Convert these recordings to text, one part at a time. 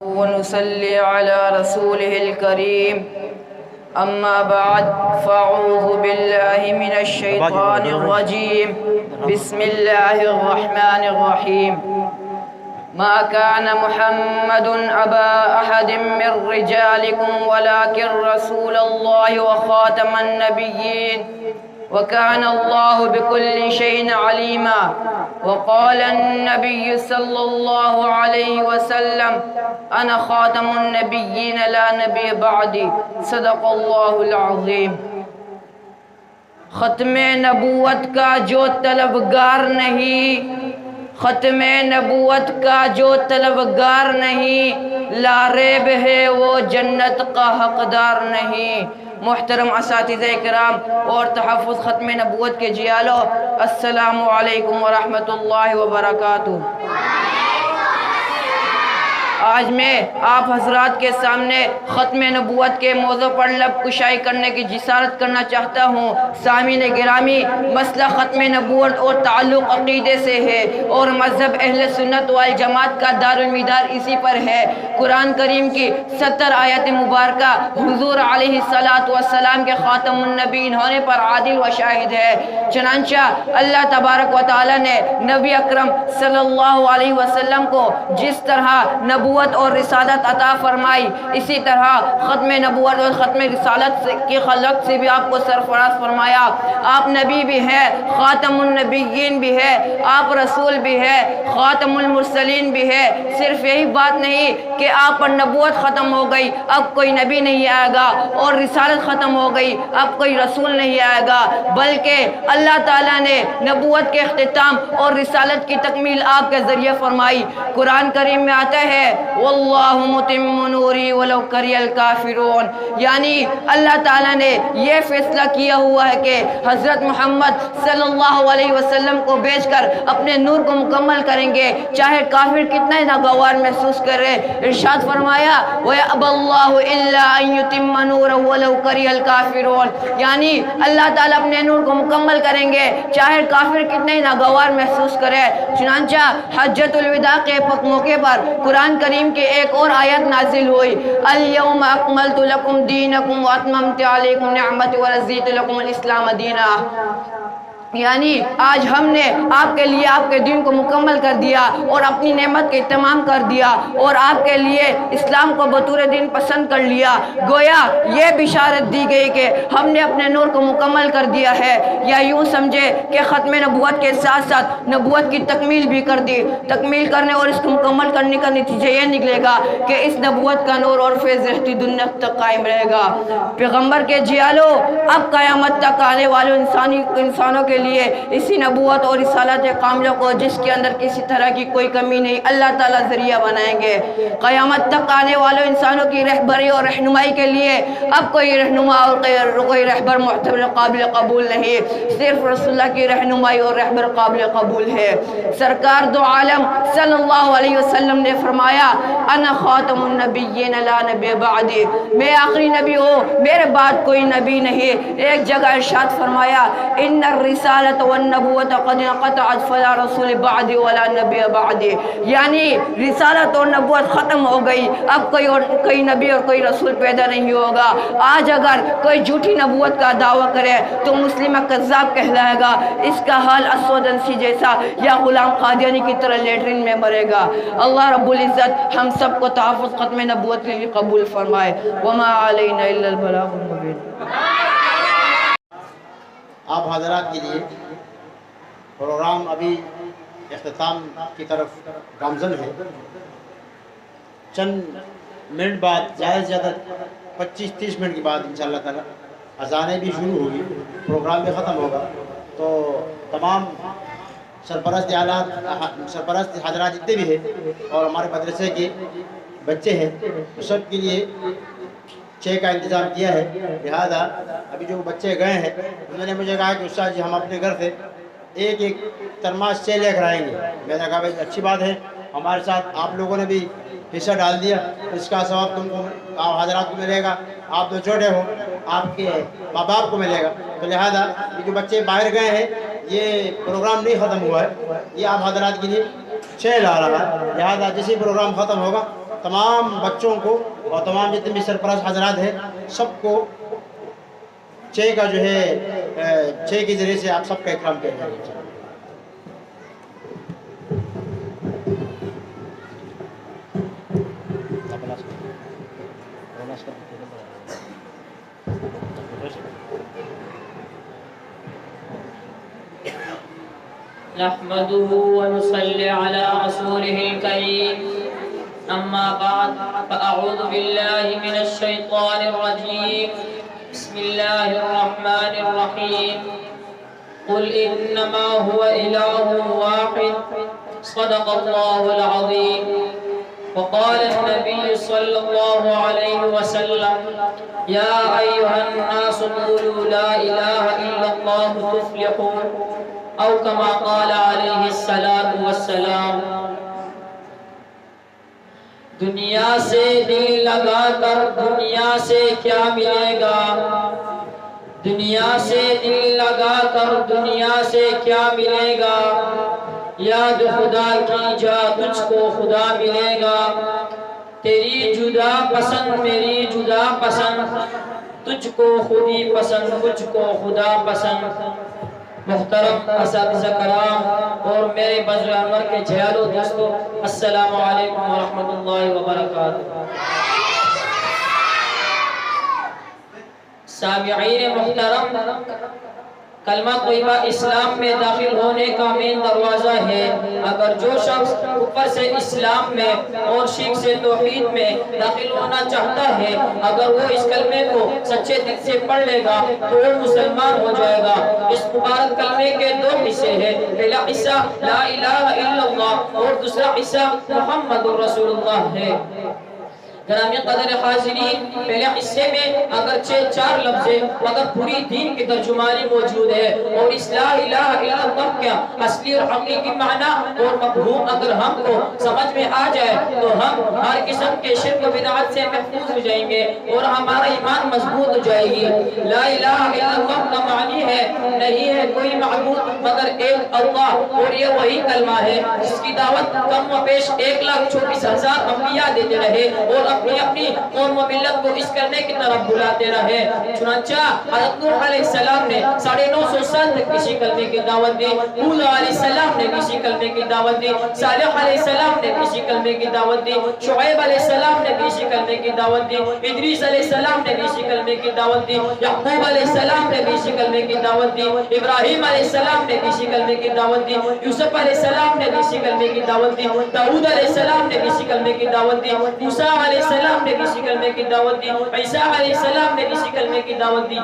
ونصلي على رسوله الكريم أما بعد فأعوذ بالله من الشيطان الرجيم بسم الله الرحمن الرحيم ما كان محمد أبا أحد من رجالكم ولكن رسول الله وخاتم النبيين وكان الله بكل شيء عليما وقال النبي صلى الله عليه وسلم أنا خاتم النبيين لا نبي بعدي صدق الله العظيم۔ ختم نبوت کا جو طلبگار نہیں، ختم نبوت کا جو طلبگار نہیں، لا ریب ہے وہ جنت کا حقدار نہیں۔ محترم اساتذہ کرام اور تحفظ ختم نبوت کے جیالو، السلام علیکم ورحمۃ اللہ وبرکاتہ۔ آج میں آپ حضرات کے سامنے ختم نبوت کے موضوع پر لب کشائی کرنے کی جسارت کرنا چاہتا ہوں۔ سامعین گرامی، مسئلہ ختم نبوت اور تعلق عقیدے سے ہے اور مذہب اہل سنت والجماعت کا دارالمدار اسی پر ہے۔ قرآن کریم کی 70 آیت مبارکہ حضور علیہ السلام کے خاتم النبیین ہونے پر عادل و شاہد ہے۔ چنانچہ اللہ تبارک و تعالی نے نبی اکرم صلی اللہ علیہ وسلم کو جس طرح نبوت اور رسالت عطا فرمائی، اسی طرح ختم نبوت اور ختم رسالت کی خلق سے بھی آپ کو سرفراز فرمایا۔ آپ نبی بھی ہے، خاتم النبیین بھی ہے، آپ رسول بھی ہے، خاتم المرسلین بھی ہے۔ صرف یہی بات نہیں کہ آپ پر نبوت ختم ہو گئی، اب کوئی نبی نہیں آئے گا، اور رسالت ختم ہو گئی، اب کوئی رسول نہیں آئے گا، بلکہ اللہ تعالیٰ نے نبوت کے اختتام اور رسالت کی تکمیل آپ کے ذریعے فرمائی۔ قرآن کریم میں آتا ہے واللہ متم نوری ولو کری الکافرون، یعنی اللہ تعالیٰ نے یہ فیصلہ کیا ہوا ہے کہ حضرت محمد صلی اللہ علیہ وسلم کو بھیج کر اپنے نور کو مکمل کریں گے، چاہے کافر کتنا ہی ناگوار محسوس کرے۔ ارشاد فرمایا وَيَأْبَى اللَّهُ إِلَّا أَن يُتِمَّ نُورَهُ وَلَوْ كَرِهَ الْكَافِرُونَ، یعنی اللہ تعالیٰ اپنے نور کو مکمل کریں گے چاہے کافر کتنے ہی ناگوار محسوس کرے۔ چنانچہ حجۃ الوداع کے موقع پر قرآن کریم کی ایک اور آیت نازل ہوئی، اليوم اکملت لکم دینکم واتممت علیکم نعمتی ورضیت لکم الاسلام دینا، یعنی آج ہم نے آپ کے لیے آپ کے دین کو مکمل کر دیا اور اپنی نعمت کا اتمام کر دیا اور آپ کے لیے اسلام کو بطور دین پسند کر لیا۔ گویا یہ بشارت دی گئی کہ ہم نے اپنے نور کو مکمل کر دیا ہے، یا یوں سمجھے کہ ختم نبوت کے ساتھ ساتھ نبوت کی تکمیل بھی کر دی۔ تکمیل کرنے اور اس کو مکمل کرنے کا نتیجہ یہ نکلے گا کہ اس نبوت کا نور اور فیض رہتی دنیا تک قائم رہے گا۔ پیغمبر کے جیالو، اب قیامت تک آنے والے انسانوں کے لیے اسی نبوت اور رسالت کاملہ کو، جس کے اندر کسی طرح کی کوئی کمی نہیں، اللہ تعالیٰ ذریعہ بنائیں گے۔ قیامت تک آنے والے انسانوں کی رہبری اور رہنمائی کے لیے اب کوئی رہنما اور کوئی رہبر معتبر قابل قبول نہیں، صرف رسول اللہ کی رہنمائی اور رہبر قابل قبول ہے۔ سرکار دو عالم صلی اللہ علیہ وسلم نے فرمایا انا خاتم النبیین لا نبی بعدی، میں آخری نبی ہوں، میرے بعد کوئی نبی نہیں۔ ایک جگہ ارشاد فرمایا ان الرسالۃ والنبوۃ قد انقطعت فلا رسول بعدی ولا نبی بعدی، یعنی رسالت اور نبوت ختم ہو گئی، اب کوئی نبی اور کوئی رسول پیدا نہیں ہوگا۔ آج اگر کوئی جھوٹی نبوت کا دعویٰ کرے تو مسلمہ کذاب کہلائے گا، اس کا حال اسود انسی جیسا یا غلام قادیانی کی طرح لیٹرین میں مرے گا۔ اللہ رب العزت ہم سب کو تحفظ ختم نبوت کے لیے قبول فرمائے۔ وما علینا الا البلاغ المبین۔ آپ حضرات کے لیے پروگرام ابھی اختتام کی طرف گامزن ہے۔ چند منٹ بعد، زیادہ سے زیادہ 25-30 منٹ کے بعد انشاءاللہ تعالی اذانیں بھی شروع ہوگی، پروگرام بھی ختم ہوگا۔ تو تمام سرپرست حضرات جتنے بھی ہیں اور ہمارے مدرسے کے بچے ہیں، سب کے لیے چائے کا انتظام کیا ہے۔ لہذا ابھی جو بچے گئے ہیں انہوں نے مجھے کہا کہ استاد جی ہم اپنے گھر سے ایک ترماس چائے لے کر آئیں گے۔ میں نے کہا بھائی اچھی بات ہے، ہمارے ساتھ آپ لوگوں نے بھی حصہ ڈال دیا، اس کا ثواب تم کو آپ حضرات کو ملے گا، آپ تو چھوٹے ہو، آپ کے ماں باپ کو ملے گا۔ تو لہذا یہ جو بچے باہر گئے ہیں، یہ پروگرام نہیں ختم ہوا ہے، یہ آپ حضرات کے لیے چائے لا رہا ہے۔ لہذا جیسے پروگرام ختم ہوگا تمام بچوں کو اور تمام جتنے بھی سرپرست حضرات ہیں سب کو چائے کا جو ہے چائے کے ذریعے سے آپ سب کا اکرام کیا جائے گا. نحمده ونصلي على رسوله الكريم أما بعد فأعوذ بالله من الشيطان الرجيم بسم الله الرحمن الرحيم قل إنما هو إله واحد صدق الله العظيم. وقال النبي صلى الله عليه وسلم يا أيها الناس قولوا لا إله إلا الله تفلحوا او كما قال علیہ الصلاة والسلام. دنیا سے دل لگا کر دنیا سے کیا ملے گا؟ دنیا سے دل لگا کر دنیا سے کیا ملے گا؟ یاد خدا کی جا تجھ کو خدا ملے گا. تیری جدا پسند میری جدا پسند، تجھ کو خودی پسند مجھ کو خدا پسند. محترم اساتذہ کرام اور میرے بزر انور کے جھیالو دوستو، السلام علیکم ورحمۃ اللہ وبرکاتہ. سامعین محترم، کلمہ طیبہ اسلام میں داخل ہونے کا مین دروازہ ہے. اگر جو شخص اوپر سے اسلام میں اور شرک سے توحید میں داخل ہونا چاہتا ہے، اگر وہ اس کلمے کو سچے دل سے پڑھ لے گا تو وہ مسلمان ہو جائے گا. اس مبارک کلمے کے دو حصے ہیں، پہلا حصہ لا الہ الا اللہ اور دوسرا حصہ محمد رسول اللہ ہے. گرامی قدر حاضرین، پہلے حصے میں اگرچہ 4 لفظ ہیں مگر پوری دین کی ترجمانی موجود ہے. اور اس لا الہ الا اللہ کا اصلی اور حقیقی معنی اور مفہوم اگر ہم کو سمجھ میں آ جائے تو ہم ہر قسم کے شرک و بدعت سے محفوظ ہو جائیں گے اور ہمارا ایمان مضبوط ہو جائے گی. لا الہ الا اللہ کا معنی ہے نہیں ہے کوئی معبود مگر ایک اللہ، اور یہ وہی کلمہ ہے جس کی دعوت کم و بیش 1,24,000 انبیاء دیتے رہے اور اپنی قوم و ملت کو اس کرنے کی طرف بلاتے رہے. چنانچہ حضرت نوح علیہ السلام نے 950 سال تک کسی کلمے کی دعوت دی، ہود علیہ السلام نے کسی کلمے کی دعوت دی، صالح علیہ السلام نے کسی کلمے کی دعوت دی، شعیب علیہ السلام نے کسی کلمے کی دعوت دی، ادریس علیہ السلام نے کسی کلمے کی دعوت دی، یعقوب علیہ السلام نے کسی کلمے کی دعوت دی، ابراہیم علیہ السلام نے کسی کلمے کی دعوت دی، یوسف علیہ السلام نے کسی کلمے کی دعوت دی، داؤد علیہ السلام نے کسی کلمے کی دعوت دی، موسیٰ علیہ السلام نے کسی کلمے کی دعوت دی، عیسیٰ علیہ السلام نے کسی کلمے کی دعوت دی.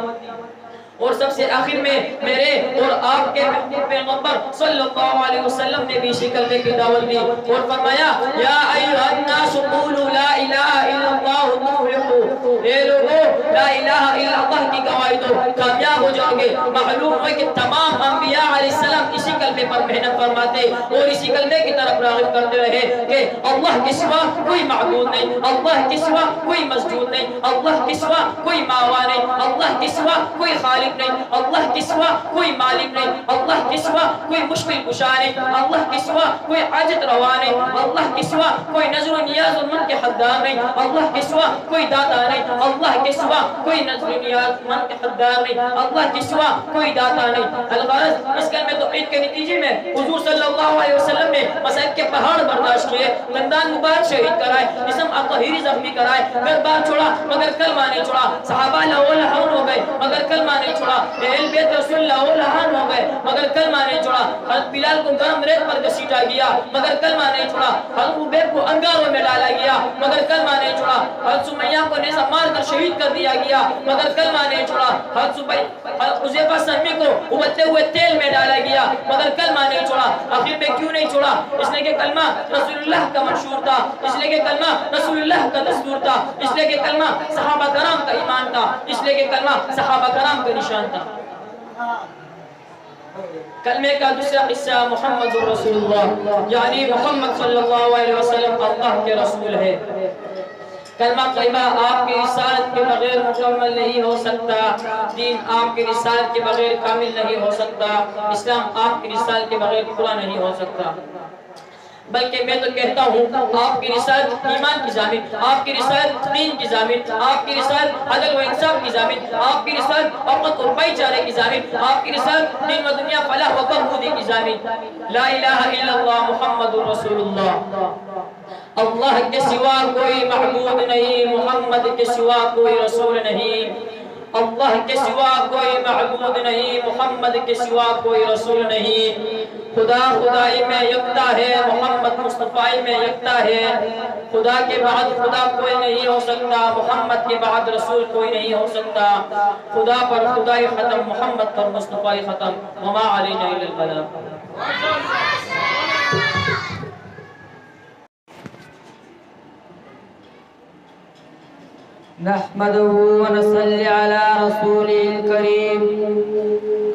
اور سب سے آخر میں میرے اور آپ کے محبوب پیغمبر صلی اللہ علیہ وسلم نے بھی اسی کلمے کی دعوت دی اور فرمایا یا ایھا الناس قولوا لا الہ الا اللہ تفلحوا. اے لوگو لا الہ الا اللہ کی گواہی دو، کامیاب ہو جاؤ گے. معلوم ہے کہ تمام انبیاء علیہ السلام اسی کلمے پر محنت فرماتے اور اسی کلمے کی طرف راغب کرتے رہے کہ اللہ کے سوا کوئی معبود نہیں، اللہ کے سوا کوئی مسجود نہیں، اللہ کے سوا کوئی ماوا نہیں، اللہ کے سوا کوئی خالق نہیں، اللہ کے سوا کوئی مالک نہیں، اللہ کے سوا کوئی مشکل کشا نہیں، اللہ کے سوا کوئی حاجت روا نہیں، اللہ کے سوا کوئی نظر و نیاز و من کے حقدار نہیں، اللہ کے سوا کوئی داتا نہیں، اللہ کے سوا کوئی نظر و نیاز من کے حقدار نہیں، اللہ کے سوا کوئی داتا نہیں. الغرض اس کلمہ توحید کے نتیجے میں حضور صلی اللہ علیہ وسلم نے مصائب کے پہاڑ برداشت کیے، خاندان مبارک شہید کرائے، جسم الطاہری زخمی کرائے، گھر بار چھوڑا مگر کلمہ نہیں چھوڑا، صحابہ لہو لہون ہو گئے مگر کلمہ نہیں چھوڑا، اہل بیت رسول اللہ لہان ہو گئے مگر کلمہ نہیں چھوڑا. حضرت بلال کو گرم ریت پر گھسیٹا گیا مگر کلمہ نہیں چھوڑا. حضرت عبید کو انگاروں میں ڈالا گیا مگر کلمہ نہیں چھوڑا. حضرت سمیہ کو نیزہ مار کر شہید کر دیا گیا مگر کلمہ نہیں چھوڑا. حضرت حذیفہ سہمی کو ابلتے ہوئے تیل میں ڈالا گیا مگر کلمہ نہیں چھوڑا. آخر میں کیوں نہیں چھوڑا؟ اس لیے کہ کلمہ رسول اللہ کا منشور تھا، اس لیے کہ کلمہ رسول اللہ کا دستور تھا، اس لیے کہ کلمہ صحابہ کرام کا ایمان تھا، اس لیے کہ کلمہ صحابہ کرام کا نشان تھا. کلمے کا دوسرا حصہ محمد رسول اللہ، یعنی محمد صلی اللہ علیہ وسلم اللہ کے رسول ہے. کلمہ طیبہ آپ کی رسالت کے بغیر مکمل نہیں ہو سکتا، دین آپ کی رسالت کے بغیر کامل نہیں ہو سکتا، اسلام آپ کی رسالت کے بغیر پورا نہیں ہو سکتا. بلکہ میں تو کہتا ہوں آپ کی رسالت ایمان کی ضامن، آپ کی رسالت دین کی ضامن، آپ کی رسالت عدل و انصاف کی ضامن، آپ کی رسالت امت اور بھائی چارے کی ضامن، آپ کی رسالت دین و دنیا فلاح و بہبودی کی ضامن۔ لا الہ الا اللہ محمد رسول اللہ۔ اللہ کے سوا کوئی معبود نہیں، محمد کے سوا کوئی رسول نہیں۔ اللہ کے سوا کوئی معبود نہیں، محمد کے سوا کوئی رسول نہیں۔ خدا خدائی میں یکتا ہے، محمد مصطفی میں یکتا ہے۔ خدا کے بعد خدا کوئی نہیں ہو سکتا، محمد کے بعد رسول کوئی نہیں ہو سکتا۔ خدا پر خدائی ختم، محمد پر مصطفی ختم۔ وما علینا الا البلاغ۔ نحمده ونصلي على رسوله الكريم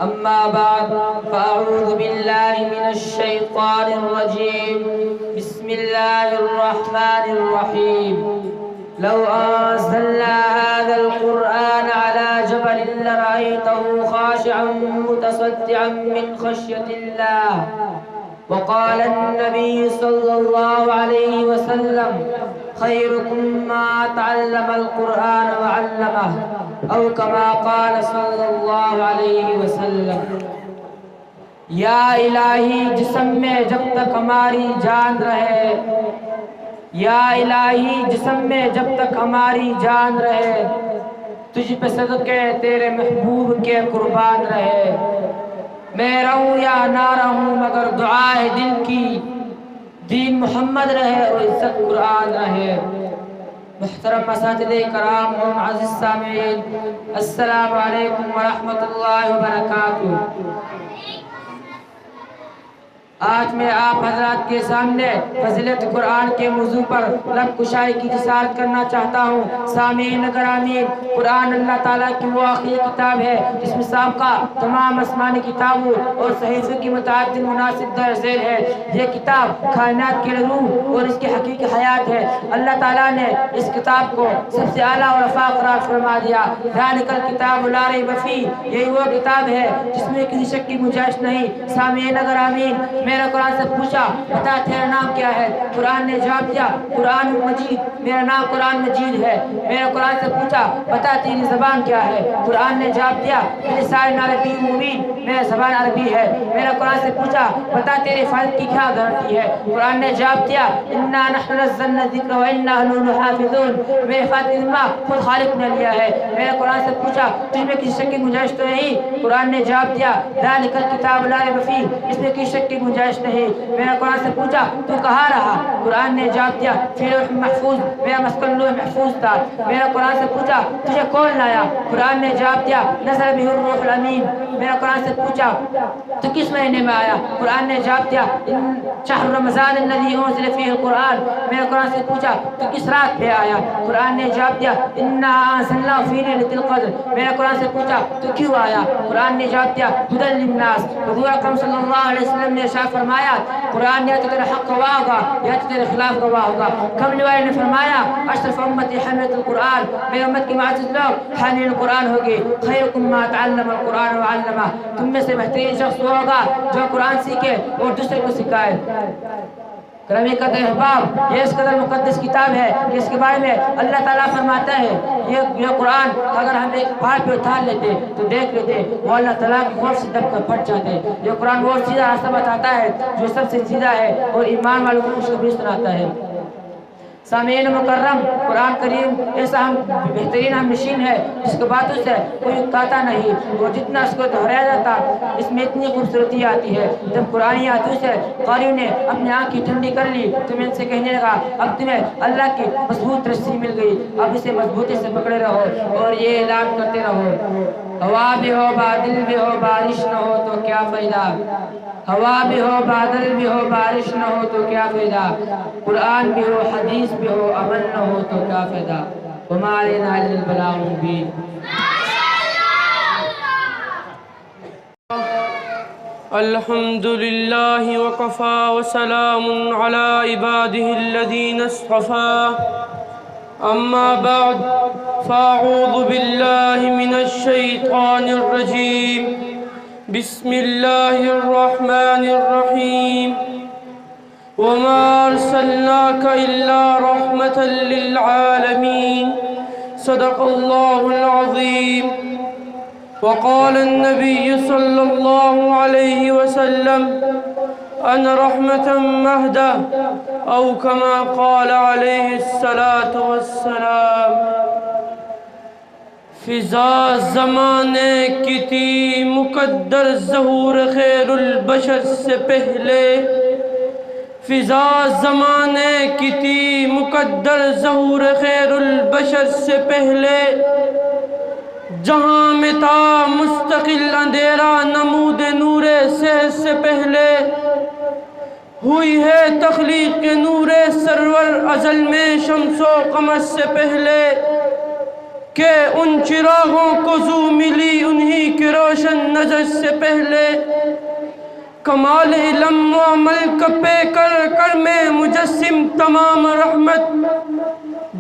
أما بعد فأعوذ بالله من الشيطان الرجيم بسم الله الرحمن الرحيم لو أنزلنا هذا القرآن على جبل لرأيته خاشعا متصدعا من خشية الله وقال النبي صلى الله عليه وسلم خيركم ما تعلم القرآن وعلمه أو كما قال صلى الله عليه وسلم۔ یا الہی جسم میں جب تک ہماری جان رہے، یا الہی جسم میں جب تک ہماری جان رہے، تجھ پہ صدقے تیرے محبوب کے قربان رہے۔ میں رہوں یا نہ رہوں مگر دعائے دل کی، دین محمد رہے اور عزت قرآن رہے۔ محترم اساتذہ کرام اور معزز سامعین، السلام علیکم ورحمۃ اللہ وبرکاتہ۔ آج میں آپ حضرات کے سامنے فضیلت قرآن کے موضوع پر لب کشائی کی جسارت کرنا چاہتا ہوں۔ سامعین گرامی، قرآن اللہ تعالیٰ کی وہ آخری کتاب ہے جس میں سابقہ تمام آسمانی کتابوں اور صحیفوں کی متعدد مناسب در ذیل ہے۔ یہ کتاب کائنات کی روح اور اس کی حقیقی حیات ہے۔ اللہ تعالیٰ نے اس کتاب کو سب سے اعلیٰ اور رفیع قرار فرما دیا۔ ذالک الکتاب لا ریب فیہ، یہی وہ کتاب ہے جس میں کسی شک کی گنجائش نہیں۔ سامعین گرامی، میرا قرآن سے پوچھا بتا تیرا نام کیا ہے؟ قرآن نے جواب دیا قرآن مجید، میرا نام قرآن مجید ہے۔ میرا قرآن سے پوچھا بتا تیری زبان کیا ہے؟ قرآن نے جواب دیا لسان عربی مبین، میرا زبان عربی ہے۔ میرا قرآن سے پوچھا بتا تیرے فائدے کی کیا گارنٹی ہے؟ قرآن نے جواب دیا انا نحن نزلنا الذکر وانا له لحافظون، میرے فائدے ذمہ خود خالق نے لیا ہے۔ میرا قرآن سے پوچھا تجھ میں کسی شک کی گنجائش تو نہیں؟ قرآن نے جواب دیا ذالک الکتاب لا ریب فیہ، اس میں کسی شک کی گنجائش نہیں۔ میرا قرآن سے پوچھا تو کہاں رہا؟ قرآن نے جواب دیا فی لوح محفوظ، میرا مسکن لوح محفوظ تھا۔ میرا قرآن سے پوچھا تجھے کون لایا؟ قرآن نے جواب دیا نزل بہ الروح الامین۔ میرا قرآن سے پوچھا تو کس مہینے میں آیا؟ قرآن نے جواب دیا شہر رمضان الذی انزل فیہ القرآن۔ میرا قرآن سے پوچھا تو کس رات پہ آیا؟ قرآن نے جواب دیا انا انزلناہ فی لیلۃ القدر۔ میرا قرآن سے پوچھا تو کیوں آیا؟ قرآن نے جواب دیا ھدی للناس۔ حضور اکرم صلی اللہ علیہ وسلم نے ارشاد فرمایا قرآن یا تو تیرے حق گواہ ہوگا یا تو تیرے خلاف گواہ ہوگا۔ کملی والے نے فرمایا اشرف امتی حملۃ القرآن، میرے امت کے معزز لوگ حامل القرآن ہوگی۔ خیرکم ما تعلم القرآن وعلمہ، تم میں سے بہترین شخص وہ ہوگا جو قرآن سیکھے اور دوسرے کو سکھائے۔ کرمی قدر احباب، یہ اس قدر مقدس کتاب ہے کہ اس کے بارے میں اللہ تعالیٰ فرماتا ہے یہ قرآن اگر ہم ایک پہاڑ پہ اتار لیتے تو دیکھ لیتے وہ اللہ تعالیٰ کی خوف سے دب کر پھٹ جاتے۔ یہ قرآن وہ سیدھا راستہ بتاتا ہے جو سب سے سیدھا ہے اور ایمان والوں کو خوشخبری سناتا ہے۔ سامعین مکرم، قرآن کریم ایسا بہترین ہم نشین ہے جس کے باتوں سے کوئی اکتاتا نہیں، اور جتنا اس کو دہرایا جاتا اس میں اتنی خوبصورتی آتی ہے۔ جب قرآن آیتوں سے قاری نے اپنی آنکھیں ٹھنڈی کر لی تو میں ان سے کہنے لگا اب تمہیں اللہ کی مضبوط رسی مل گئی، اب اسے مضبوطی سے پکڑے رہو اور یہ اعلان کرتے رہو ہوا بھی ہو بادل بھی ہو بارش نہ ہو تو کیا فائدہ، ہوا بھی ہو بادل بھی ہو بارش نہ ہو تو کیا فائدہ، قرآن بھی ہو حدیث بھی ہو عمل نہ ہو تو کیا فائدہ، وما علینا الا البلاغ المبین۔ الحمد للہ وقفا وسلام علی عباده الذین اصطفى، اما بعد فاعوذ باللہ من الشیطان الرجیم، بسم اللہ الرحمن الرحیم۔ وما أرسلناك إلا رحمة للعالمين صدق الله العظيم. وقال النبي صلى الله عليه وسلم أنا رحمة مهدى أو كما قال عليه الصلاة والسلام. فضا زمانے کی تھی مقدر ظہور خیر البشر سے پہلے، فضا زمانے کی تھی مقدر ظہور خیر البشر سے پہلے، جہاں میں تھا مستقل اندھیرا نمود نور صحت سے پہلے، ہوئی ہے تخلیق نور سرور ازل میں شمس و قمر سے پہلے، کہ ان چراغوں کو زو ملی انہی کی روشن نظر سے پہلے، کمال علم و عمل کا پے کر میں مجسم تمام رحمت،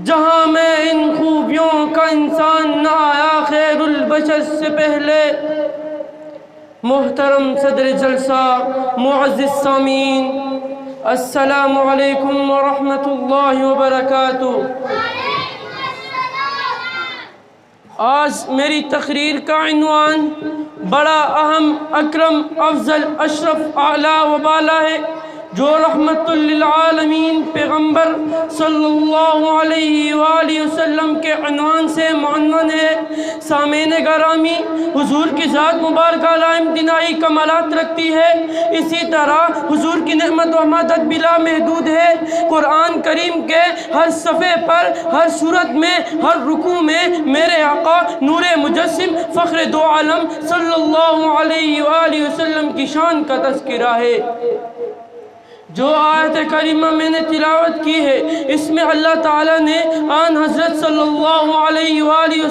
جہاں میں ان خوبیوں کا انسان نہ آیا خیر البشر سے پہلے. محترم صدر جلسہ، معزز سامعین، السلام علیکم ورحمۃ اللہ وبرکاتہ. آج میری تقریر کا عنوان بڑا اہم، اکرم، افضل، اشرف، اعلیٰ و بالا ہے، جو رحمت للعالمین پیغمبر صلی اللہ علیہ وآلہ وسلم کے عنوان سے معنون ہے. سامعین گرامی، حضور کی ذات مبارکہ لا امتناعی کمالات رکھتی ہے، اسی طرح حضور کی نعمت و مدد بلا محدود ہے. قرآن کریم کے ہر صفحے پر، ہر صورت میں، ہر رکوع میں میرے آقا نور مجسم فخر دو عالم صلی اللہ علیہ وآلہ وسلم کی شان کا تذکرہ ہے. جو آیت کریمہ میں نے تلاوت کی ہے، اس میں اللہ تعالیٰ نے آن حضرت صلی اللہ علیہ وآلہ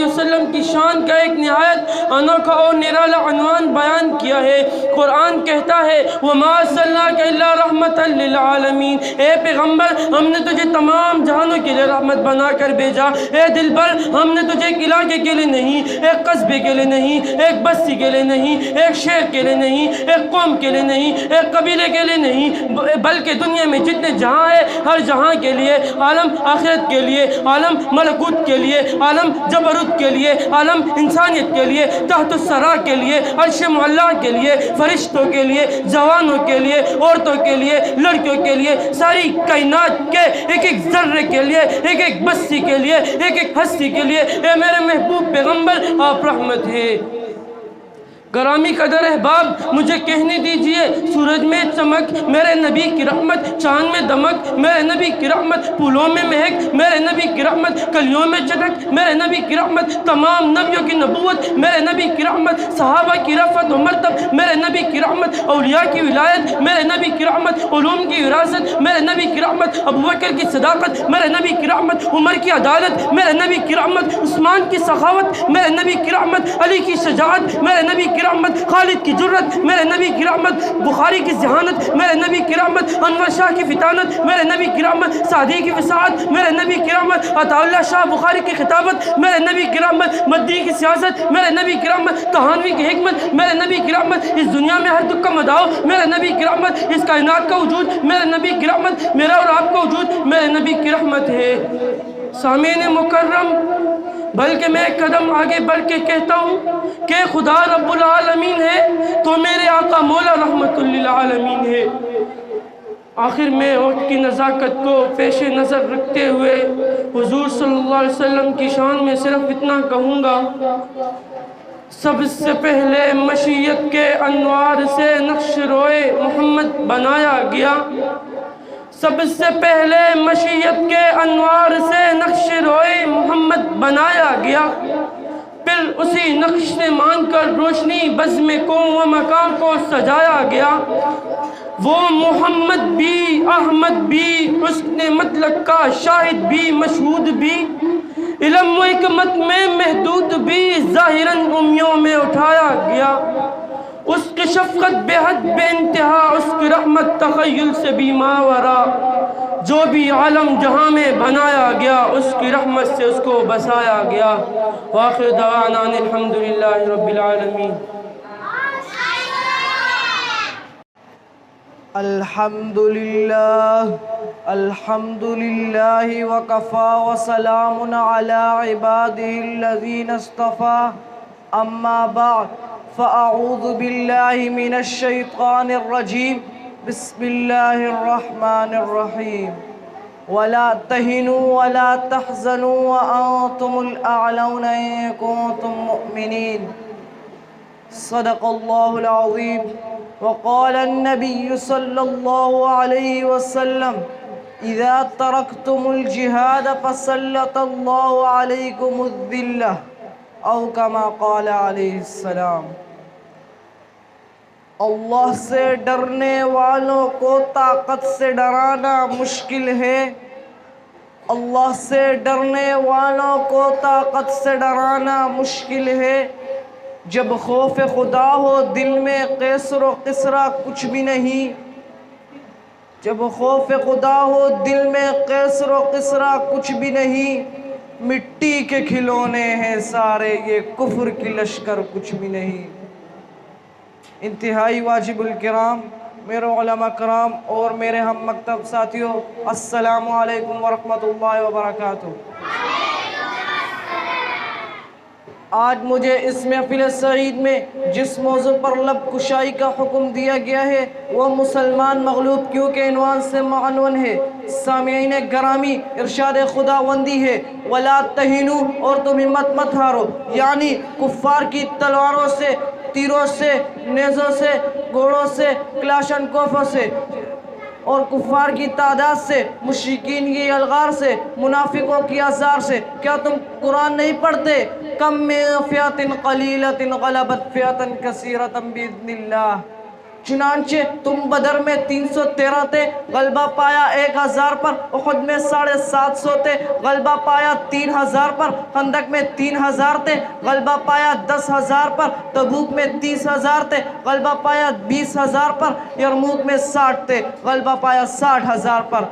وسلم کی شان کا ایک نہایت انوکھا اور نرالا عنوان بیان کیا ہے. قرآن کہتا ہے وَمَا أَرْسَلْنَاكَ إِلَّا رَحْمَةً لِّلْعَالَمِينَ، اے پیغمبر ہم نے تجھے تمام جہانوں کے لیے رحمت بنا کر بھیجا. اے دل بر ہم نے تجھے ایک علاقے کے لیے نہیں، ایک قصبے کے لیے نہیں، ایک بستی کے لیے نہیں، ایک شہر کے لیے نہیں، ایک قوم کے لیے نہیں، ایک قبیلے کے لیے نہیں، بلکہ دنیا میں جتنے جہاں ہے ہر جہاں کے لیے، عالم آخرت کے لیے، عالم ملکوت کے لیے، عالم جبروت کے لیے، عالم انسانیت کے لیے، تحت الثری کے لیے، عرش معلیٰ کے لیے، فرشتوں کے لیے، جوانوں کے لیے، عورتوں کے لیے، لڑکیوں کے لیے، ساری کائنات کے ایک ایک ذرے کے لیے، ایک ایک بستی کے لیے، ایک ایک ہستی کے لیے، اے میرے محبوب پیغمبر آپ رحمت ہے. گرامی قدر احباب، مجھے کہنے دیجئے، سورج میں چمک میرے نبی کی رحمت، چاند میں دمک میرے نبی کی رحمت، پھولوں میں مہک میرے نبی کی رحمت، کلیوں میں چٹک میرے نبی کی رحمت، تمام نبیوں کی نبوت میرے نبی کی رحمت، صحابہ کی رفعت و مرتب میرے نبی کی رحمت، اولیاء کی ولایت میرے نبی کی رحمت، علوم کی وراثت میرے نبی کی رحمت، ابوبکر کی صداقت میرے نبی کی رحمت، عمر کی عدالت میرے نبی کی رحمت، عثمان کی سخاوت میرے نبی کی رحمت، علی کی شجاعت میرے نبی کی رحمت، خالد کی جرت میرے نبی کی رحمت، بخاری کی ذہانت میرے نبی کی رحمت، انور شاہ کی فطانت میرے نبی کی رحمت، سعدی کی وساعت میرے نبی کی رحمت، عطا اللہ شاہ بخاری کی خطابت میرے نبی کی رحمت، مدی کی سیاست میرے نبی کی رحمت، تہانوی کی حکمت میرے نبی کی رحمت، اس دنیا میں ہر دکھ کا مداؤ میرے نبی کی رحمت، اس کائنات کا وجود میرے نبی کی رحمت، میرا اور آپ کا وجود میرے نبی کی رحمت ہے. سامعین مکرم، بلکہ میں ایک قدم آگے بڑھ کے کہتا ہوں کہ خدا رب العالمین ہے تو میرے آقا مولا رحمت للعالمین ہے. آخر میں وقت کی نزاکت کو پیش نظر رکھتے ہوئے حضور صلی اللہ علیہ وسلم کی شان میں صرف اتنا کہوں گا، سب سے پہلے مشیت کے انوار سے نقش روئے محمد بنایا گیا، سب سے پہلے مشیت کے انوار سے نقش روئے محمد بنایا گیا، پھر اسی نقش سے مان کر روشنی بزم کو و مکان کو سجایا گیا. وہ محمد بھی، احمد بھی، حسن مطلق کا شاہد بھی، مشہود بھی، علم و حکمت میں محدود بھی، ظاہراً امیوں میں اٹھایا گیا. اس کی شفقت بے حد بے انتہا، اس کی رحمت تخیل سے بھی ماورا، جو بھی عالم جہاں میں بنایا گیا اس کی رحمت سے اس کو بسایا گیا. وآخر دعوانا الحمدللہ رب العالمین. الحمد لله وكفى وسلام على عباده الذين اصطفى أما بعد فأعوذ بالله من الشيطان الرجيم بسم الله الرحمن الرحيم ولا تهنوا ولا تحزنوا وأنتم الأعلون إن كنتم مؤمنين صدق الله العظيم وقال النبي صلى الله عليه وسلم إذا تركتم الجهاد فسلط الله عليكم الذلة أو كما قال عليه السلام. اللہ سے ڈرنے والوں کو طاقت سے ڈرانا مشکل ہے. اللہ سے ڈرنے والوں کو طاقت سے ڈرانا مشکل ہے. جب خوف خدا ہو دل میں قیصر و قسرا کچھ بھی نہیں. جب خوف خدا ہو دل میں قیصر و قسرا کچھ بھی نہیں. مٹی کے کھلونے ہیں سارے یہ کفر کی لشکر کچھ بھی نہیں. انتہائی واجب الکرام، میرے علماء کرام اور میرے ہم مکتب ساتھیوں، السلام علیکم ورحمۃ اللہ وبرکاتہ. آج مجھے اس محفل سعید میں جس موضوع پر لب کشائی کا حکم دیا گیا ہے وہ مسلمان مغلوب کیوں کے عنوان سے معنون ہے. سامعین گرامی، ارشاد خداوندی ہے وَلَا تَهِنُوا اور تم ہمت مت ہارو، یعنی کفار کی تلواروں سے، تیروں سے، نیزوں سے، گھوڑوں سے، کلاشن کوفوں سے اور کفار کی تعداد سے، مشرکین کی الغار سے، منافقوں کی آزار سے. کیا تم قرآن نہیں پڑھتے؟ کم من فئۃ قلیلۃ غلبت فئۃ کثیرۃ باذن اللہ. چنانچہ تم بدر میں 313 تھے، غلبہ پایا 1000 پر. احد میں 750 تھے، غلبہ پایا 3000 پر. خندق میں 3000 تھے، غلبہ پایا 10000 پر. تبوک میں 30000 تھے، غلبہ پایا 20000 پر. یرموک میں 60 تھے، غلبہ پایا 60000 پر.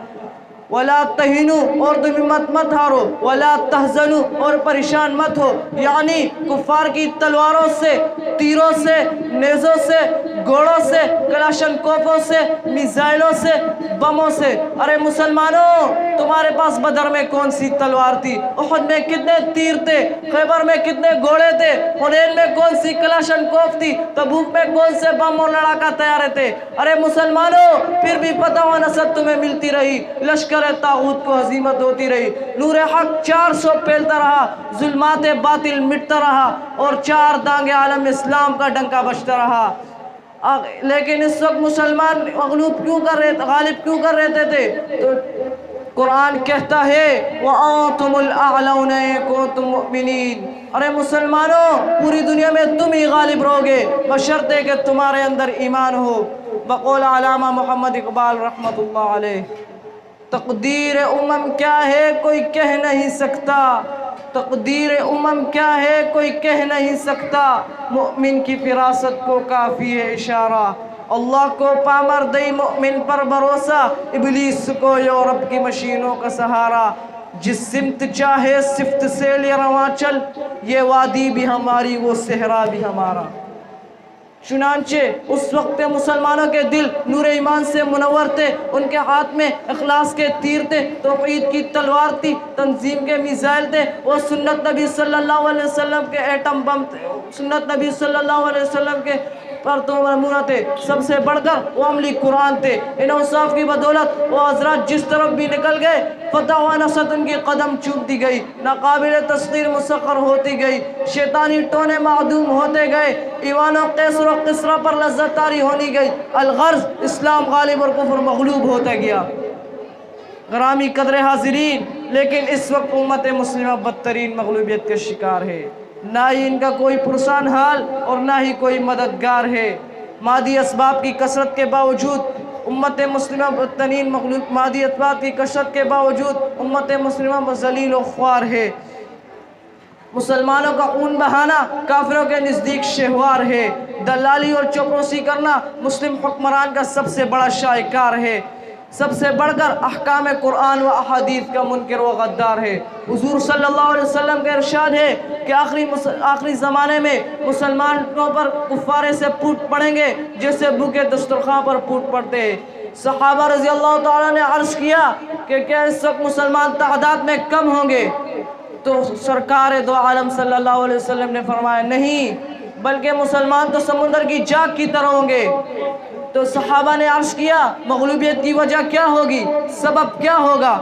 ولا تہنوا اور تم ہمت مت ہارو، ولا تحزنوا اور پریشان مت ہو، یعنی کفار کی تلواروں سے، تیروں سے، نیزوں سے، گھوڑوں سے، کلاشن کوفوں سے، میزائلوں سے، بموں سے. ارے مسلمانوں، تمہارے پاس بدر میں کون سی تلوار تھی؟ احد میں کتنے تیر تھے؟ خیبر میں کتنے گھوڑے تھے؟ حنین میں کون سی کلاشن کوف تھی؟ تبوک میں کون سے بم اور لڑاکا تیارے تھے؟ ارے مسلمانوں، پھر بھی فتح و نصرت تمہیں ملتی رہی، لشکر طاغوت کو ہزیمت ہوتی رہی. نور حق 400 پھیلتا رہا، ظلمات باطل مٹتا رہا اور 4 دانگ عالم اسلام کا ڈنکا بجتا رہا. لیکن اس وقت مسلمان غالب کیوں کر رہتے تھے؟ تو قرآن کہتا ہے وَأَنْتُمُ الْأَعْلَوْنَ إِن كُنتُم مُؤْمِنِينَ. ارے مسلمانوں، پوری دنیا میں تم ہی غالب رہوگے بشرطے کہ تمہارے اندر ایمان ہو. بقول علامہ محمد اقبال رحمۃ اللہ علیہ، تقدیر امم کیا ہے کوئی کہہ نہیں سکتا، تقدیر امم کیا ہے کوئی کہہ نہیں سکتا. مومن کی فراست کو کافی ہے اشارہ، اللہ کو پامردی مومن پر بھروسہ، ابلیس کو یورپ کی مشینوں کا سہارا. جس سمت چاہے صفت سے لے رواں چل، یہ وادی بھی ہماری وہ صحرا بھی ہمارا. چنانچہ اس وقت مسلمانوں کے دل نور ایمان سے منور تھے. ان کے ہاتھ میں اخلاص کے تیر تھے، توحید کی تلوار تھی، تنظیم کے میزائل تھے، وہ سنت نبی صلی اللہ علیہ وسلم کے ایٹم بم تھے، سنت نبی صلی اللہ علیہ وسلم کے پر تو نمونہ تھے. سب سے بڑھ کر وہ عملی قرآن تھے. ان اوصاف کی بدولت وہ حضرات جس طرف بھی نکل گئے فتح و نصرت ان کی قدم چومتی گئی، ناقابل تسخیر مسخر ہوتی گئی، شیطانی ٹونے معدوم ہوتے گئے، ایوان و قیصر و قسرا پر لذت طاری ہونی گئی. الغرض اسلام غالب اور کفر مغلوب ہوتا گیا. غرامی قدر حاضرین، لیکن اس وقت امت مسلمہ بدترین مغلوبیت کا شکار ہے. نہ ہی ان کا کوئی پرسان حال اور نہ ہی کوئی مددگار ہے. مادی اسباب کی کثرت کے باوجود امت مسلمہ بدترین مغلوب، مادی اسباب کی کثرت کے باوجود امت مسلمہ ذلیل و خوار ہے. مسلمانوں کا خون بہانا کافروں کے نزدیک شہوار ہے. دلالی اور چوپڑوسی کرنا مسلم حکمران کا سب سے بڑا شاہکار ہے. سب سے بڑھ کر احکام قرآن و احادیث کا منکر و غدار ہے۔ حضور صلی اللہ علیہ وسلم کا ارشاد ہے کہ آخری زمانے میں مسلمانوں پر کفارے سے پھوٹ پڑیں گے جیسے بھوکے دسترخوان پر پھوٹ پڑتے ہیں۔ صحابہ رضی اللہ تعالیٰ نے عرض کیا کہ کیا اس وقت مسلمان تعداد میں کم ہوں گے؟ تو سرکار دو عالم صلی اللہ علیہ وسلم نے فرمایا نہیں، بلکہ مسلمان تو سمندر کی جاگ کی طرح ہوں گے۔ تو صحابہ نے عرض کیا مغلوبیت کی وجہ کیا ہوگی، سبب کیا ہوگا؟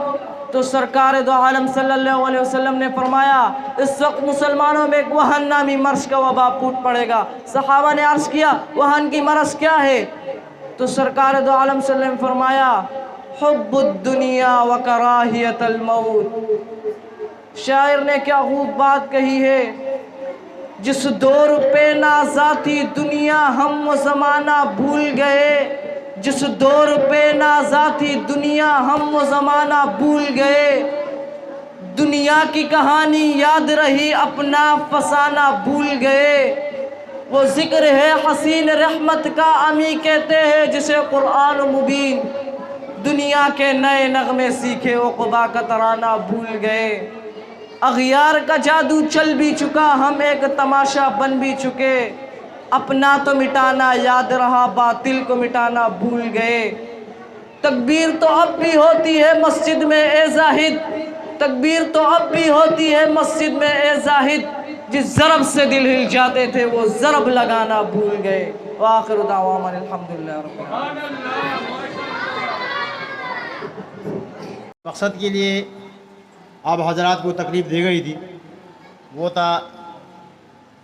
تو سرکار دو عالم صلی اللہ علیہ وسلم نے فرمایا اس وقت مسلمانوں میں ایک وہن نامی مرض کا وبا پھوٹ پڑے گا۔ صحابہ نے عرض کیا وہن کی مرض کیا ہے؟ تو سرکار دو عالم صلی اللہ علیہ وسلم نے فرمایا حب الدنیا و کراہیت الموت۔ شاعر نے کیا خوب بات کہی ہے، جس دور پہ نازاتی دنیا ہم و زمانہ بھول گئے، جس دور پہ نازاتی دنیا ہم و زمانہ بھول گئے، دنیا کی کہانی یاد رہی اپنا فسانہ بھول گئے۔ وہ ذکر ہے حسین رحمت کا امی کہتے ہیں جسے قرآن مبین، دنیا کے نئے نغمے سیکھے عقبا کا ترانہ بھول گئے۔ اغیار کا جادو چل بھی چکا ہم ایک تماشا بن بھی چکے، اپنا تو مٹانا یاد رہا باطل کو مٹانا بھول گئے۔ تکبیر تو اب بھی ہوتی ہے مسجد میں اے زاہد، تکبیر تو اب بھی ہوتی ہے مسجد میں اے زاہد، جس ضرب سے دل ہل جاتے تھے وہ ضرب لگانا بھول گئے۔ وآخر دعوانا الحمدللہ رب العالمین۔ مقصد کے لیے آپ حضرات کو تکلیف دی گئی تھی وہ تھا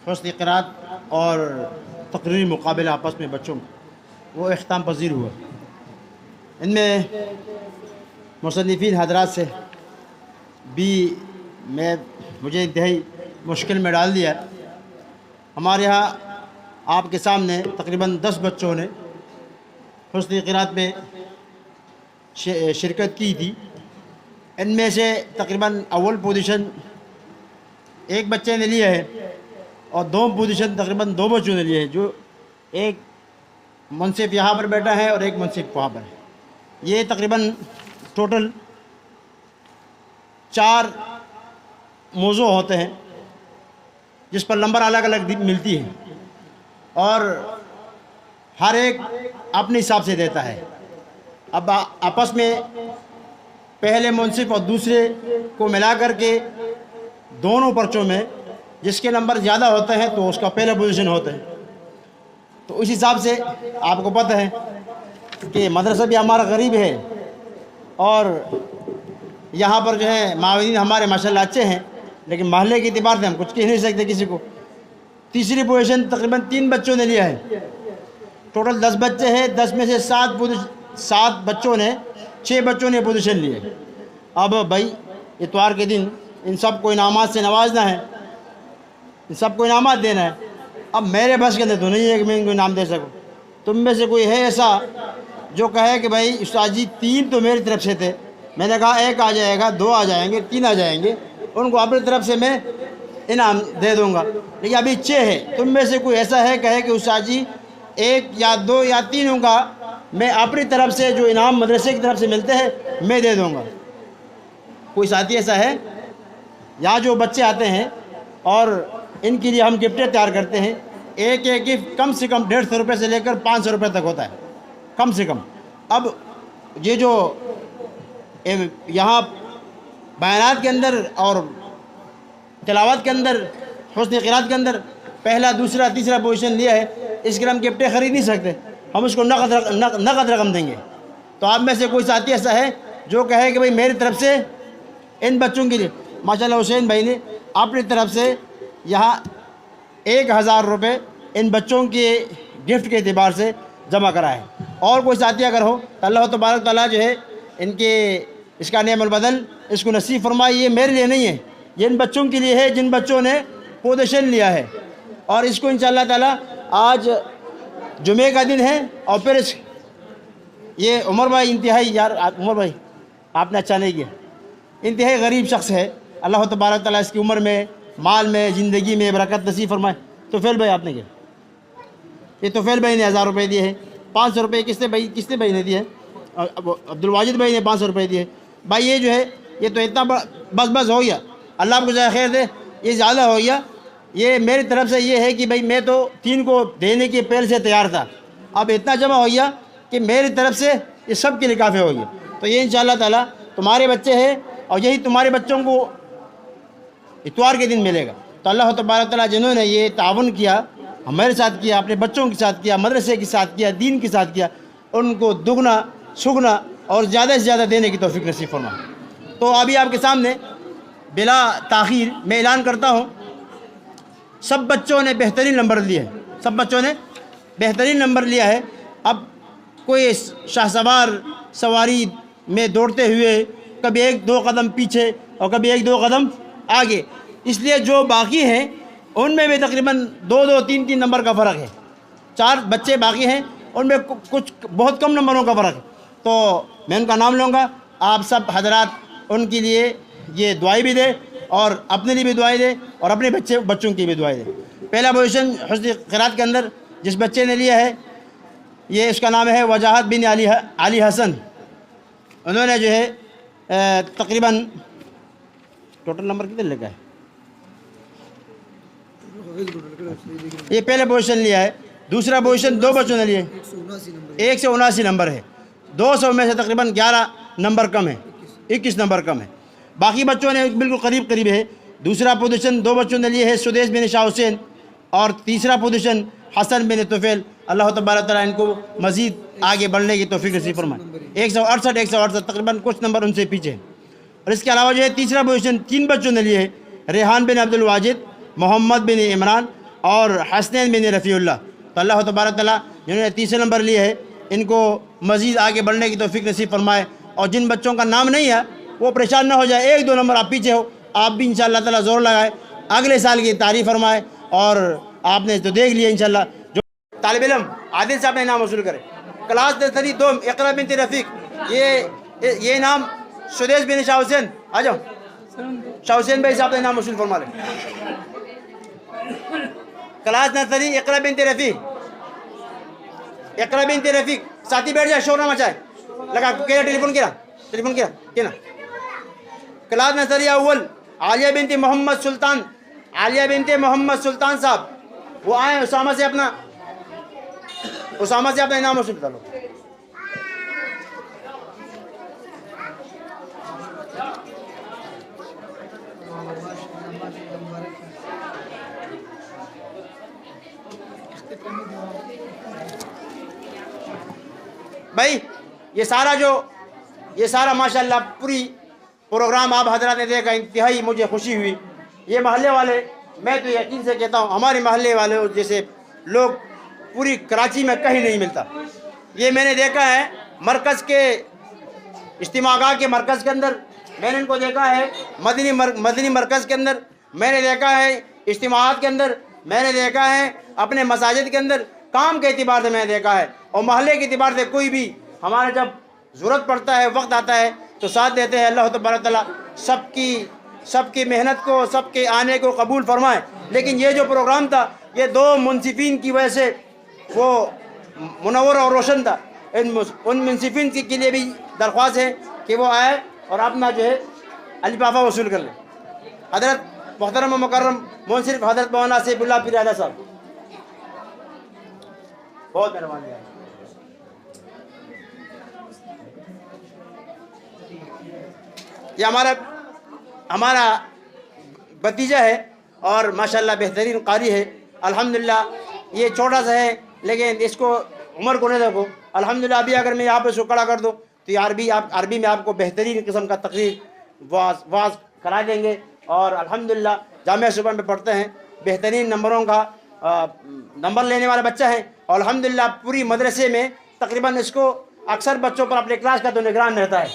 حسن قرات اور تقریری مقابلہ آپس میں بچوں کا، وہ اختتام پذیر ہوا۔ ان میں مصنفین حضرات سے بھی مجھے انتہائی مشکل میں ڈال دیا۔ ہمارے یہاں آپ کے سامنے تقریباً 10 بچوں نے حسن قرات میں شرکت کی تھی۔ ان میں سے تقریباً اول پوزیشن ایک بچے نے لیا ہے اور دوم پوزیشن تقریباً 2 بچوں نے لیا ہے، جو ایک منصف یہاں پر بیٹھا ہے اور ایک منصف وہاں پر ہے۔ یہ تقریباً ٹوٹل 4 موضوع ہوتے ہیں جس پر نمبر الگ الگ ملتی ہے اور ہر ایک اپنے حساب سے دیتا ہے۔ اب آپس میں پہلے منصف اور دوسرے کو ملا کر کے دونوں پرچوں میں جس کے نمبر زیادہ ہوتے ہیں تو اس کا پہلا پوزیشن ہوتا ہے۔ تو اس حساب سے آپ کو پتہ ہے کہ مدرسہ بھی ہمارا غریب ہے اور یہاں پر جو ہے معاونین ہمارے ماشاءاللہ اچھے ہیں، لیکن محلے کے اعتبار سے ہم کچھ کہہ نہیں سکتے کسی کو۔ تیسری پوزیشن تقریباً 3 بچوں نے لیا ہے۔ ٹوٹل 10 بچے ہیں، 10 میں سے 7 بچوں نے 6 بچوں نے پوزیشن لیے۔ اب بھائی اتوار کے دن ان سب کو انعامات سے نوازنا ہے، ان سب کو انعامات دینا ہے۔ اب میرے بس کے اندر تو نہیں ہے کہ میں ان کو انعام دے سکوں۔ تم میں سے کوئی ہے ایسا جو کہے کہ بھائی استاد جی 3 تو میری طرف سے تھے، میں نے کہا 1 آ جائے گا، 2 آ جائیں گے، 3 آ جائیں گے، ان کو اپنی طرف سے میں انعام دے دوں گا، لیکن ابھی 6 ہے۔ تم میں سے کوئی ایسا ہے کہے کہ استاد جی 1 یا 2 یا 3 ہوں گا، میں اپنی طرف سے جو انعام مدرسے کی طرف سے ملتے ہیں میں دے دوں گا۔ کوئی ساتھی ایسا ہے؟ یا جو بچے آتے ہیں اور ان کے لیے ہم گفٹیں تیار کرتے ہیں، ایک گفٹ کم سے کم 150 روپے سے لے کر 500 روپے تک ہوتا ہے کم سے کم۔ اب یہ جو یہاں بیانات کے اندر اور تلاوت کے اندر حسن قرات کے اندر پہلا دوسرا تیسرا پوزیشن لیا ہے، اس کے ہم گفٹیں خرید نہیں سکتے، ہم اس کو نقد رقم دیں گے۔ تو آپ میں سے کوئی ساتھی ایسا ہے جو کہے کہ بھئی میری طرف سے ان بچوں کے لیے، ماشاءاللہ حسین بھائی نے اپنی طرف سے یہاں 1000 روپے ان بچوں کے گفٹ کے اعتبار سے جمع کرا ہے۔ اور کوئی ساتھی اگر ہو تو اللہ تبارک تعالیٰ جو ہے ان کے اس کا نعم البدل اس کو نصیب فرمائے۔ یہ میرے لیے نہیں ہے، یہ ان بچوں کے لیے ہے جن بچوں نے پوزیشن لیا ہے، اور اس کو انشاءاللہ تعالیٰ آج جمعے کا دن ہے اور پھر یہ عمر بھائی انتہائی یار عمر بھائی آپ نے اچھا نہیں کیا، انتہائی غریب شخص ہے، اللہ تبارک تعالیٰ اس کی عمر میں مال میں زندگی میں برکت نصیب فرمائے۔ توفیل بھائی آپ نے کیا، یہ توفیل بھائی نے 1000 روپے دیے ہیں، 500 روپے کس بھائی نے دیے ہیں، عبد الواجد بھائی نے 500 روپے دیے. بھائی یہ جو ہے یہ تو اتنا بس ہو گیا, اللہ آپ کو جزائے خیر دے, یہ زیادہ ہو گیا. یہ میری طرف سے یہ ہے کہ بھائی میں تو 3 کو دینے کے پہلے سے تیار تھا, اب اتنا جمع ہو گیا کہ میری طرف سے یہ سب کے لیے کافی ہو گیا. تو یہ انشاءاللہ تعالیٰ تمہارے بچے ہیں اور یہی تمہارے بچوں کو اتوار کے دن ملے گا. تو اللہ تبارک تعالیٰ جنہوں نے یہ تعاون کیا, ہمارے ساتھ کیا, اپنے بچوں کے ساتھ کیا, مدرسے کے ساتھ کیا, دین کے ساتھ کیا, ان کو دگنا سگنا اور زیادہ سے زیادہ دینے کی توفیق نصیب فرما. تو ابھی آپ کے سامنے بلا تاخیر میں اعلان کرتا ہوں, سب بچوں نے بہترین نمبر لیے ہیں, سب بچوں نے بہترین نمبر لیا ہے. اب کوئی شاہ سوار سواری میں دوڑتے ہوئے کبھی 1-2 قدم پیچھے اور کبھی 1-2 قدم آگے, اس لیے جو باقی ہیں ان میں بھی تقریباً 2-2 3-3 نمبر کا فرق ہے. 4 بچے باقی ہیں, ان میں کچھ بہت کم نمبروں کا فرق ہے. تو میں ان کا نام لوں گا, آپ سب حضرات ان کے لیے یہ دعائیں بھی دیں اور اپنے لیے بھی دعائیں دیں اور اپنے بچوں کی بھی دعائیں دیں. پہلا پوزیشن حسن قرات کے اندر جس بچے نے لیا ہے, یہ اس کا نام ہے وجاہت بن علی حسن. انہوں نے جو ہے تقریباً ٹوٹل نمبر کتنے لگا ہے, یہ پہلے پوزیشن لیا ہے. دوسرا پوزیشن 2 بچوں نے لیے, 179 نمبر ہے. 200 میں سے تقریباً 11 نمبر کم ہے, 21 نمبر کم ہے. باقی بچوں نے بالکل قریب ہے. دوسرا پوزیشن 2 بچوں نے لیے ہے, سدیس بن شاہ حسین, اور تیسرا پوزیشن حسن بن طفیل. اللہ تبارک تعالیٰ ان کو مزید آگے بڑھنے کی توفیق نصیب فرمائے. 168 تقریباً کچھ نمبر ان سے پیچھے. اور اس کے علاوہ جو ہے تیسرا پوزیشن 3 بچوں نے لیے ہے, ریحان بن عبد الواجد, محمد بن عمران اور حسنین بن رفیع اللہ. تو اللہ تبارک تعالیٰ جنہوں نے تیسرے نمبر لیے ہے ان کو مزید آگے بڑھنے کی توفیق نصیب فرمائے. اور جن بچوں کا نام نہیں ہے وہ پریشان نہ ہو جائے, 1-2 نمبر آپ پیچھے ہو, آپ بھی انشاءاللہ تعالیٰ زور لگائے, اگلے سال کی تعریف فرمائے. اور آپ نے تو دیکھ لیا انشاءاللہ. جو طالب علم عادل صاحب نے انعام وصول کرے, کلاس نرسری 2 اقرا بنت رفیق, یہ انعام سدیس بن شاہ حسین, آ جاؤ شاہ حسین بھائی صاحب نے انعام وصول فرما لے. کلاس نرسری اقرا بنت رفیق, اقرا بنت رفیق, ساتھی بیٹھ جائے, شور نہ مچائے, لگا کیا ٹیلیفون کیا نا. کلاس نرسری اول عالیہ بنت محمد سلطان, عالیہ بنت محمد سلطان صاحب, وہ آئیں اسامہ سے اپنا انعام وصول کر لو. بھائی یہ سارا ماشاءاللہ پوری پروگرام آپ حضرات نے دیکھا, انتہائی مجھے خوشی ہوئی. یہ محلے والے, میں تو یقین سے کہتا ہوں ہمارے محلے والے جیسے لوگ پوری کراچی میں کہیں نہیں ملتا. یہ میں نے دیکھا ہے مرکز کے اجتماع گاہ کے مرکز کے اندر, میں نے ان کو دیکھا ہے مدنی مرکز کے اندر, میں نے دیکھا ہے اجتماعات کے اندر, میں نے دیکھا ہے اپنے مساجد کے اندر, کام کے اعتبار سے میں نے دیکھا ہے, اور محلے کے اعتبار سے کوئی بھی ہمارے جب ضرورت پڑتا ہے, وقت آتا ہے تو ساتھ دیتے ہیں. اللہ تبارک تعالیٰ سب کی محنت کو, سب کے آنے کو قبول فرمائے. لیکن یہ جو پروگرام تھا یہ 2 منصفین کی وجہ سے وہ منور اور روشن تھا. ان منصفین کے لیے بھی درخواست ہے کہ وہ آئے اور اپنا جو ہے لفافہ وصول کر لیں. حضرت محترم و مکرم منصف حضرت مولانا سیف اللہ پیر اعلیٰ صاحب, بہت مہربانی ہے. یہ ہمارا بھتیجا ہے اور ماشاءاللہ بہترین قاری ہے. الحمدللہ یہ چھوٹا سا ہے لیکن اس کو عمر کو نہیں دیکھو. الحمدللہ ابھی اگر میں یہاں پہ کھڑا کر دوں تو یہ عربی میں آپ کو بہترین قسم کا تقریر واز کرا دیں گے. اور الحمدللہ جامعہ صوبہ میں پڑھتے ہیں, بہترین نمبروں کا نمبر لینے والا بچہ ہے. اور الحمدللہ پوری مدرسے میں تقریباً اس کو اکثر بچوں پر اپنے کلاس کا تو نگران رہتا ہے,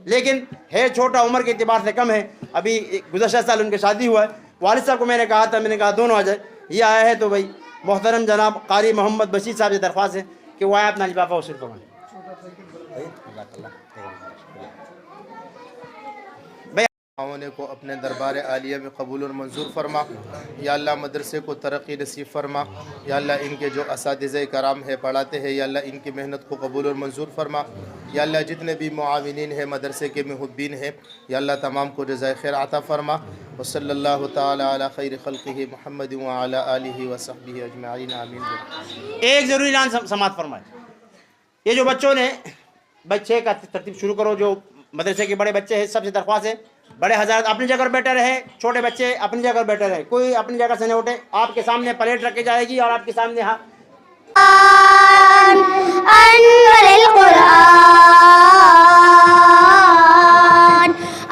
لیکن ہے چھوٹا, عمر کے اعتبار سے کم ہے. ابھی گزشتہ سال ان کی شادی ہوا ہے. والد صاحب کو میں نے کہا تھا, میں نے کہا دونوں آ جائے, یہ آیا ہے. تو بھائی محترم جناب قاری محمد بشیر صاحب سے درخواست ہے کہ وہ آئے اپنا لفافہ وصول فرمائیں. تعاون کو اپنے دربار عالیہ میں قبول اور منظور فرما۔ یا اللہ مدرسے کو ترقی نصیب فرما۔ یا اللہ ان کے جو اساتذہ کرام ہے پڑھاتے ہیں، یا اللہ ان کی محنت کو قبول اور منظور فرما۔ یا اللہ جتنے بھی معاونین ہیں مدرسے کے محبین ہیں، یا اللہ تمام کو جزائے خیر عطا فرما۔ وصلی اللہ تعالی علی خیر خلقہ محمد وعلی آلہ وصحبہ اجمعین آمین۔ ایک ضروری اعلان سماعت فرمائے۔ یہ جو بچوں نے بچے کا ترتیب شروع کرو، جو مدرسے کے بڑے بچے ہیں، سب سے درخواست ہے بڑے حضرات اپنی جگہ پر بیٹھے رہے، چھوٹے بچے اپنی جگہ پر بیٹھے رہے، کوئی اپنی جگہ سے نہ اٹھے۔ آپ کے سامنے پلیٹ رکھی جائے گی اور آپ کے سامنے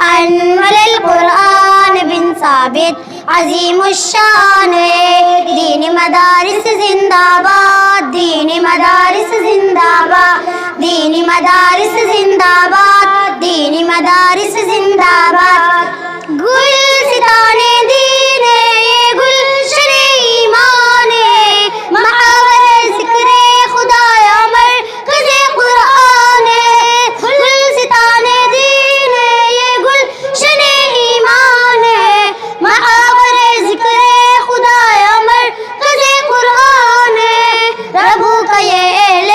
انور القرآن بن ثابت عظیم الشان ہے، دین مدارس زندہ باد، دین مدارس زندہ باد، دین مدارس زندہ باد، دین مدارس زندہ باد۔ گل ستانے دین ہے، یہ گلشن ایمان ہے، محاور ذکر خدا مرکز قرآن ہے۔ گل ستانے دین ہے، یہ گلشن ایمان ہے، محاور ذکر خدا مرکز قرآن ہے۔ ربو کا یہ اہل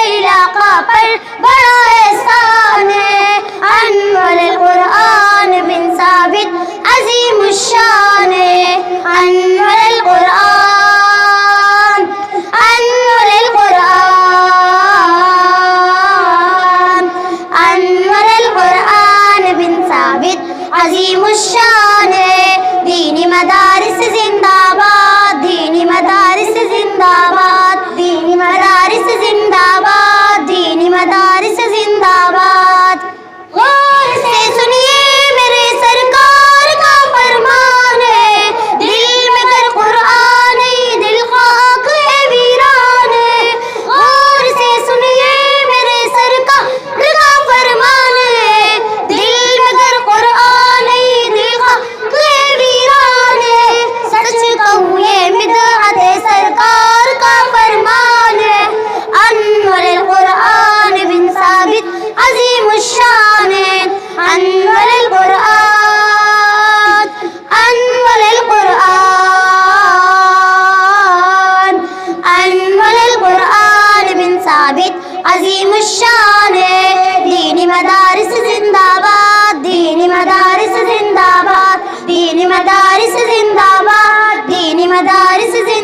علاقہ پر بڑا احسان ہے، انور القرآن بن ثابت عظیم الشان ہے، انور القرآن، انور القرآن، انور القرآن بن ثابت عظیم الشان ہے، دینی مدارس زندہ باد، دینی مدارس زندہ باد، دینی مدارس زندہ باد، دینی مدارس زندہ باد۔ غور سے سنیے میرے سرکار کا فرمان ہے، دل میں گر قرآن ہی دل خاک ہے ویران ہے۔ غور سے سنیے میرے سرکار کا فرمان ہے، دل میں گر قرآن ہی دل خاک ہے ویران ہے۔ سچ کہوں یہ بدعت سرکار کا فرمان ہے، انور القرآن بن ثابت عظیم الشان ہے، انور القرآن، انور القرآن، انور القرآن بن ثابت عظیم الشان ہے، دینی مدارس زندہ باد، دینی مدارس زندہ باد، دینی مدارس زندہ باد، دینی مدارس زندہ